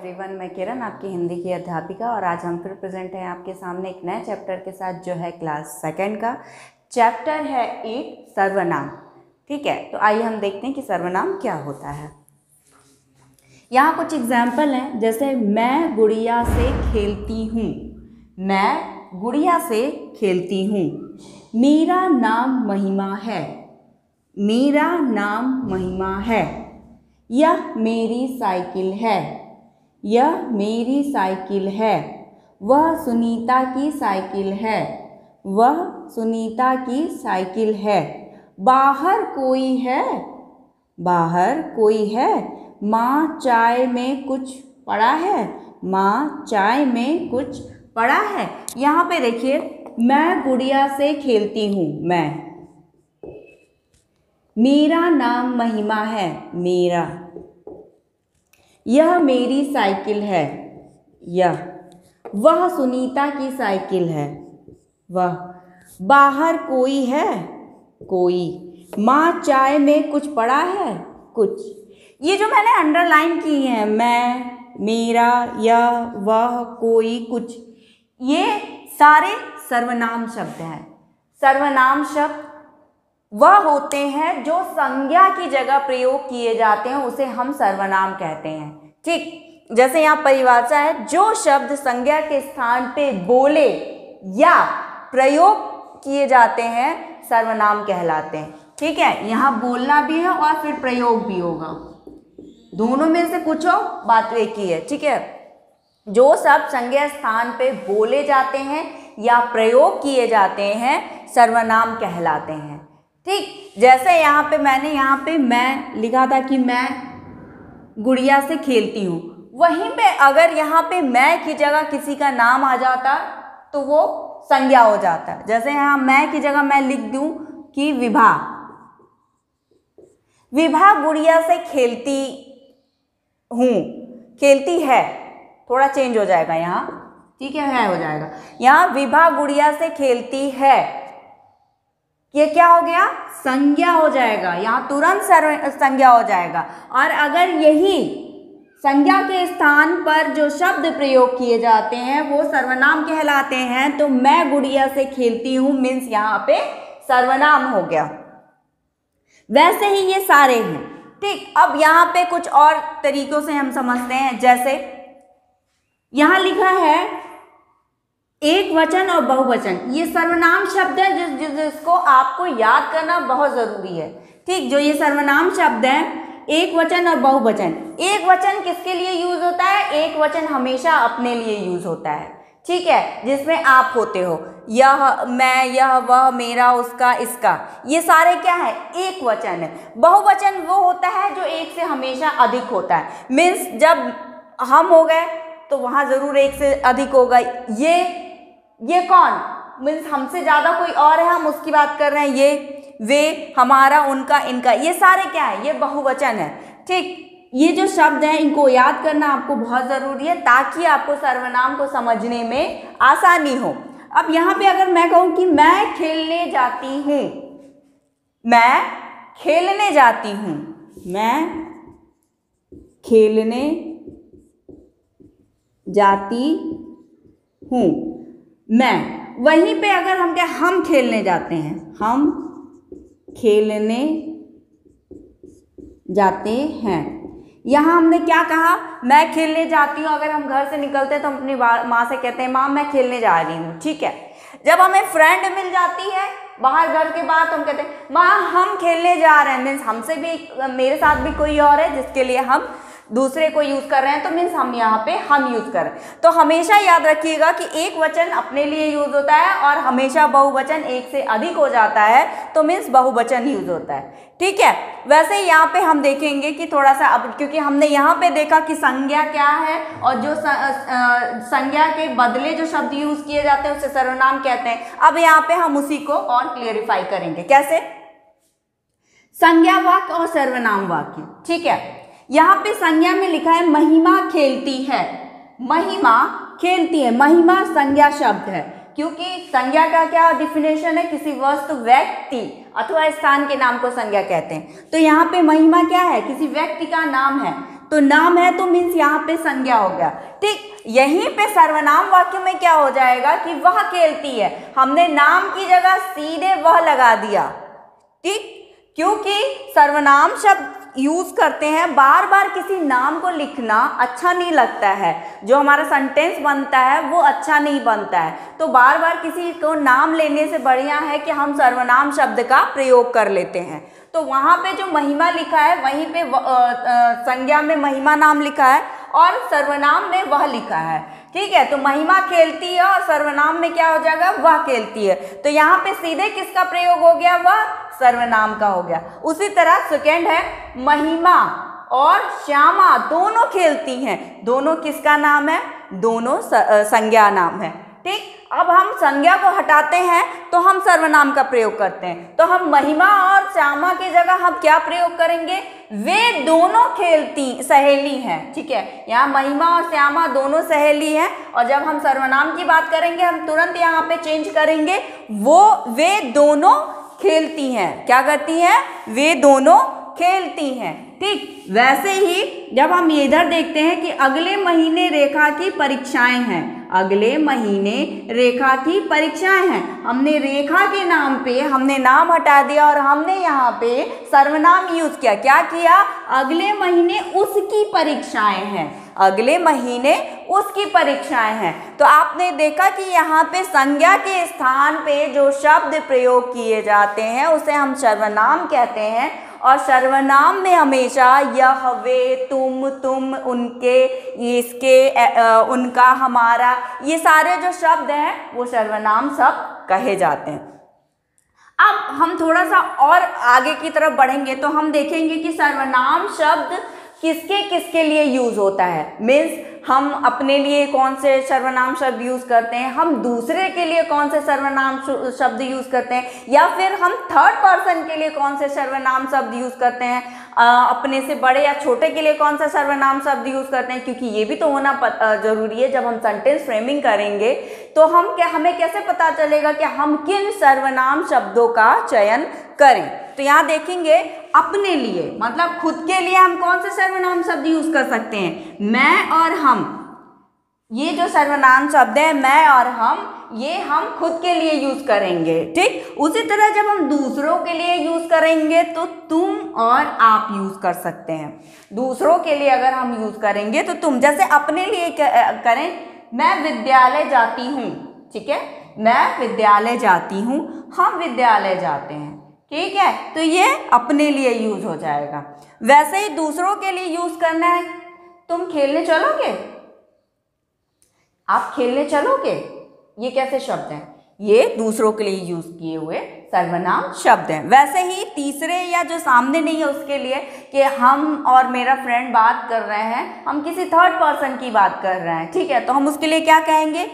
Everyone, मैं किरण आपकी हिंदी की अध्यापिका और आज हम फिर प्रेजेंट हैं आपके सामने एक नए चैप्टर के साथ जो है क्लास सेकंड का चैप्टर है एक सर्वनाम। ठीक है, तो आइए हम देखते हैं कि सर्वनाम क्या होता है। यहाँ कुछ एग्जाम्पल हैं, जैसे मैं गुड़िया से खेलती हूँ, मैं गुड़िया से खेलती हूँ। मेरा नाम महिमा है, मेरा नाम महिमा है। यह मेरी साइकिल है, यह मेरी साइकिल है। वह सुनीता की साइकिल है, वह सुनीता की साइकिल है। बाहर कोई है, बाहर कोई है। माँ चाय में कुछ पड़ा है, माँ चाय में कुछ पड़ा है। यहाँ पे देखिए, मैं गुड़िया से खेलती हूँ, मैं। मेरा नाम महिमा है, मेरा। यह मेरी साइकिल है, यह। वह सुनीता की साइकिल है, वह। बाहर कोई है, कोई। माँ चाय में कुछ पड़ा है, कुछ। ये जो मैंने अंडरलाइन की है, मैं, मेरा, यह, वह, कोई, कुछ, ये सारे सर्वनाम शब्द हैं। सर्वनाम शब्द वह होते हैं जो संज्ञा की जगह प्रयोग किए जाते हैं, उसे हम सर्वनाम कहते हैं। ठीक, जैसे यहाँ परिभाषा है, जो शब्द संज्ञा के स्थान पे बोले या प्रयोग किए जाते हैं सर्वनाम कहलाते हैं। ठीक है, यहाँ बोलना भी है और फिर प्रयोग भी होगा, दोनों में से कुछ हो, बात एक ही है। ठीक है, जो शब्द संज्ञा स्थान पे बोले जाते हैं या प्रयोग किए जाते हैं सर्वनाम कहलाते हैं। ठीक, जैसे यहाँ पे मैंने यहाँ पे मैं लिखा था कि मैं गुड़िया से खेलती हूँ, वहीं पे अगर यहाँ पे मैं की जगह किसी का नाम आ जाता तो वो संज्ञा हो जाता। जैसे यहाँ मैं की जगह मैं लिख दूँ कि विभा, विभा गुड़िया से खेलती हूँ, खेलती है, थोड़ा चेंज हो जाएगा यहाँ। ठीक है हो जाएगा। यहाँ विभा गुड़िया से खेलती है, ये क्या हो गया, संज्ञा हो जाएगा, यहाँ तुरंत संज्ञा हो जाएगा। और अगर यही संज्ञा के स्थान पर जो शब्द प्रयोग किए जाते हैं वो सर्वनाम कहलाते हैं, तो मैं गुड़िया से खेलती हूँ मीन्स यहाँ पे सर्वनाम हो गया। वैसे ही ये सारे हैं। ठीक, अब यहाँ पे कुछ और तरीकों से हम समझते हैं। जैसे यहाँ लिखा है एक वचन और बहुवचन, ये सर्वनाम शब्द है जिसको आपको याद करना बहुत ज़रूरी है। ठीक, जो ये सर्वनाम शब्द है एक वचन और बहुवचन। एक वचन किसके लिए यूज होता है? एक वचन हमेशा अपने लिए यूज होता है। ठीक है, जिसमें आप होते हो, यह, मैं, यह, वह, मेरा, उसका, इसका, ये सारे क्या है? एक वचन है। बहुवचन वो होता है जो एक से हमेशा अधिक होता है। मीन्स जब हम हो गए तो वहाँ ज़रूर एक से अधिक होगा। ये कौन, मीन्स हमसे ज़्यादा कोई और है, हम उसकी बात कर रहे हैं। ये, वे, हमारा, उनका, इनका, ये सारे क्या है? ये बहुवचन है। ठीक, ये जो शब्द हैं इनको याद करना आपको बहुत ज़रूरी है ताकि आपको सर्वनाम को समझने में आसानी हो। अब यहाँ पे अगर मैं कहूँ कि मैं खेलने जाती हूँ, मैं खेलने जाती हूँ, मैं खेलने जाती हूँ, मैं, वहीं पे अगर हम क्या, हम खेलने जाते हैं, हम खेलने जाते हैं। यहाँ हमने क्या कहा? मैं खेलने जाती हूँ। अगर हम घर से निकलते हैं तो हम अपनी माँ से कहते हैं माँ मैं खेलने जा रही हूँ। ठीक है, जब हमें फ्रेंड मिल जाती है बाहर घर के बाद तो हम कहते हैं माँ हम खेलने जा रहे हैं, मीन्स हमसे भी, मेरे साथ भी कोई और है जिसके लिए हम दूसरे को यूज कर रहे हैं, तो मीन्स हम यहाँ पे हम यूज कर रहे हैं। तो हमेशा याद रखिएगा कि एक वचन अपने लिए यूज होता है और हमेशा बहुवचन एक से अधिक हो जाता है तो मीन्स बहुवचन यूज होता है। ठीक है, वैसे यहाँ पे हम देखेंगे कि थोड़ा सा, अब क्योंकि हमने यहाँ पे देखा कि संज्ञा क्या है और जो संज्ञा के बदले जो शब्द यूज किए जाते हैं उसे सर्वनाम कहते हैं। अब यहाँ पे हम उसी को और क्लियरिफाई करेंगे। कैसे? संज्ञा वाक्य और सर्वनाम वाक्य। ठीक है, यहाँ पे संज्ञा में लिखा है महिमा खेलती है, महिमा खेलती है। महिमा संज्ञा शब्द है क्योंकि संज्ञा का क्या डिफिनेशन है? किसी वस्तु, व्यक्ति अथवा स्थान के नाम को संज्ञा कहते हैं। तो यहाँ पे महिमा क्या है? किसी व्यक्ति का नाम है। तो नाम है तो मीन्स यहाँ पे संज्ञा हो गया। ठीक, यहीं पे सर्वनाम वाक्य में क्या हो जाएगा कि वह खेलती है, हमने नाम की जगह सीधे वह लगा दिया। ठीक, क्योंकि सर्वनाम शब्द यूज करते हैं, बार बार किसी नाम को लिखना अच्छा नहीं लगता है, जो हमारा सेंटेंस बनता है वो अच्छा नहीं बनता है। तो बार बार किसी को नाम लेने से बढ़िया है कि हम सर्वनाम शब्द का प्रयोग कर लेते हैं। तो वहाँ पे जो महिमा लिखा है वहीं पे संज्ञा में महिमा नाम लिखा है और सर्वनाम में वह लिखा है। ठीक है, तो महिमा खेलती है और सर्वनाम में क्या हो जाएगा, वह खेलती है। तो यहाँ पे सीधे किसका प्रयोग हो गया, वह सर्वनाम का हो गया। उसी तरह सेकेंड है महिमा और श्यामा दोनों खेलती हैं, दोनों किसका नाम है, दोनों संज्ञा नाम है। ठीक, अब हम संज्ञा को हटाते हैं तो हम सर्वनाम का प्रयोग करते हैं। तो हम महिमा और श्यामा की जगह हम क्या प्रयोग करेंगे, वे दोनों खेलती सहेली हैं। ठीक है, यहाँ महिमा और श्यामा दोनों सहेली हैं और जब हम सर्वनाम की बात करेंगे हम तुरंत यहाँ पे चेंज करेंगे, वे दोनों खेलती हैं। क्या करती हैं, वे दोनों खेलती हैं। ठीक, वैसे ही जब हम इधर देखते हैं कि अगले महीने रेखा की परीक्षाएं हैं, अगले महीने रेखा की परीक्षाएं हैं, हमने रेखा के नाम पे हमने नाम हटा दिया और हमने यहाँ पे सर्वनाम यूज किया। क्या किया, अगले महीने उसकी परीक्षाएं हैं, अगले महीने उसकी परीक्षाएं हैं। तो आपने देखा कि यहाँ पे संज्ञा के स्थान पे जो शब्द प्रयोग किए जाते हैं उसे हम सर्वनाम कहते हैं। और सर्वनाम में हमेशा यह, वे, तुम, उनके, इसके, उनका, हमारा, ये सारे जो शब्द हैं वो सर्वनाम शब्द कहे जाते हैं। अब हम थोड़ा सा और आगे की तरफ बढ़ेंगे तो हम देखेंगे कि सर्वनाम शब्द किसके किसके लिए यूज होता है। मीन्स हम अपने लिए कौन से सर्वनाम शब्द यूज करते हैं, हम दूसरे के लिए कौन से सर्वनाम शब्द यूज करते हैं, या फिर हम थर्ड पर्सन के लिए कौन से सर्वनाम शब्द यूज करते हैं, अपने से बड़े या छोटे के लिए कौन सा सर्वनाम शब्द यूज करते हैं। क्योंकि ये भी तो होना जरूरी है। जब हम सेंटेंस फ्रेमिंग करेंगे तो हमें कैसे पता चलेगा कि हम किन सर्वनाम शब्दों का चयन करें। तो यहाँ देखेंगे अपने लिए मतलब खुद के लिए हम कौन से सर्वनाम शब्द यूज कर सकते हैं, मैं और हम। ये जो सर्वनाम शब्द है मैं और हम, ये हम खुद के लिए यूज करेंगे। ठीक, उसी तरह जब हम दूसरों के लिए यूज करेंगे तो तुम और आप यूज कर सकते हैं। दूसरों के लिए अगर हम यूज करेंगे तो तुम, जैसे अपने लिए करें, मैं विद्यालय जाती हूँ। ठीक है, मैं विद्यालय जाती हूँ, हम विद्यालय जाते हैं। ठीक है, तो ये अपने लिए यूज हो जाएगा। वैसे ही दूसरों के लिए यूज करना है, तुम खेलने चलोगे, आप खेलने चलोगे, ये कैसे शब्द हैं, ये दूसरों के लिए यूज किए हुए सर्वनाम शब्द हैं। वैसे ही तीसरे या जो सामने नहीं है उसके लिए कि हम और मेरा फ्रेंड बात कर रहे हैं, हम किसी थर्ड पर्सन की बात कर रहे हैं। ठीक है, तो हम उसके लिए क्या कहेंगे,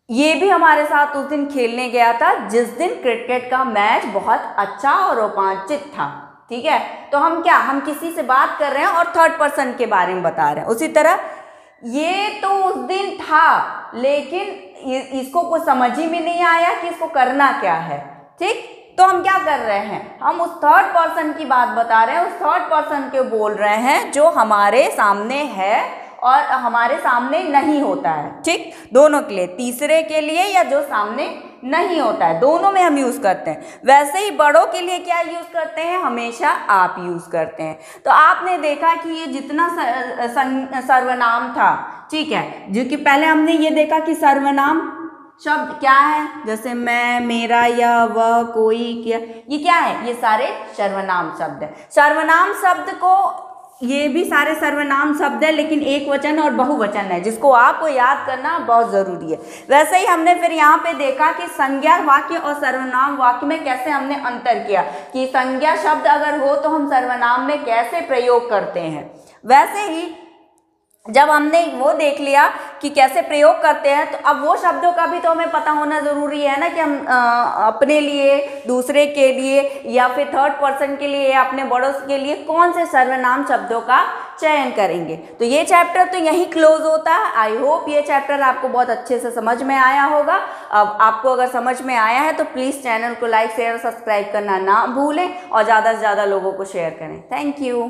ये भी हमारे साथ उस दिन खेलने गया था जिस दिन क्रिकेट का मैच बहुत अच्छा और रोमांचित था। ठीक है, तो हम किसी से बात कर रहे हैं और थर्ड पर्सन के बारे में बता रहे हैं। उसी तरह ये तो उस दिन था लेकिन इसको कुछ समझ ही में नहीं आया कि इसको करना क्या है। ठीक, तो हम क्या कर रहे हैं, हम उस थर्ड पर्सन की बात बता रहे हैं, उस थर्ड पर्सन के बोल रहे हैं जो हमारे सामने है और हमारे सामने नहीं होता है। ठीक, दोनों के लिए, तीसरे के लिए या जो सामने नहीं होता है, दोनों में हम यूज करते हैं। वैसे ही बड़ों के लिए क्या यूज करते हैं, हमेशा आप यूज करते हैं। तो आपने देखा कि ये जितना सर्वनाम था, ठीक है, जो कि पहले हमने ये देखा कि सर्वनाम शब्द क्या है, जैसे मैं, मेरा, या वह, कोई, क्या, ये क्या है, ये सारे सर्वनाम शब्द है। सर्वनाम शब्द को, ये भी सारे सर्वनाम शब्द है लेकिन एक वचन और बहुवचन है, जिसको आपको याद करना बहुत ज़रूरी है। वैसे ही हमने फिर यहाँ पे देखा कि संज्ञा वाक्य और सर्वनाम वाक्य में कैसे हमने अंतर किया कि संज्ञा शब्द अगर हो तो हम सर्वनाम में कैसे प्रयोग करते हैं। वैसे ही जब हमने वो देख लिया कि कैसे प्रयोग करते हैं, तो अब वो शब्दों का भी तो हमें पता होना ज़रूरी है ना कि हम अपने लिए, दूसरे के लिए या फिर थर्ड पर्सन के लिए या अपने बड़ों के लिए कौन से सर्वनाम शब्दों का चयन करेंगे। तो ये चैप्टर तो यहीं क्लोज होता है। आई होप ये चैप्टर आपको बहुत अच्छे से समझ में आया होगा। अब आपको अगर समझ में आया है तो प्लीज़ चैनल को लाइक, शेयर और सब्सक्राइब करना ना भूलें और ज़्यादा से ज़्यादा लोगों को शेयर करें। Thank you.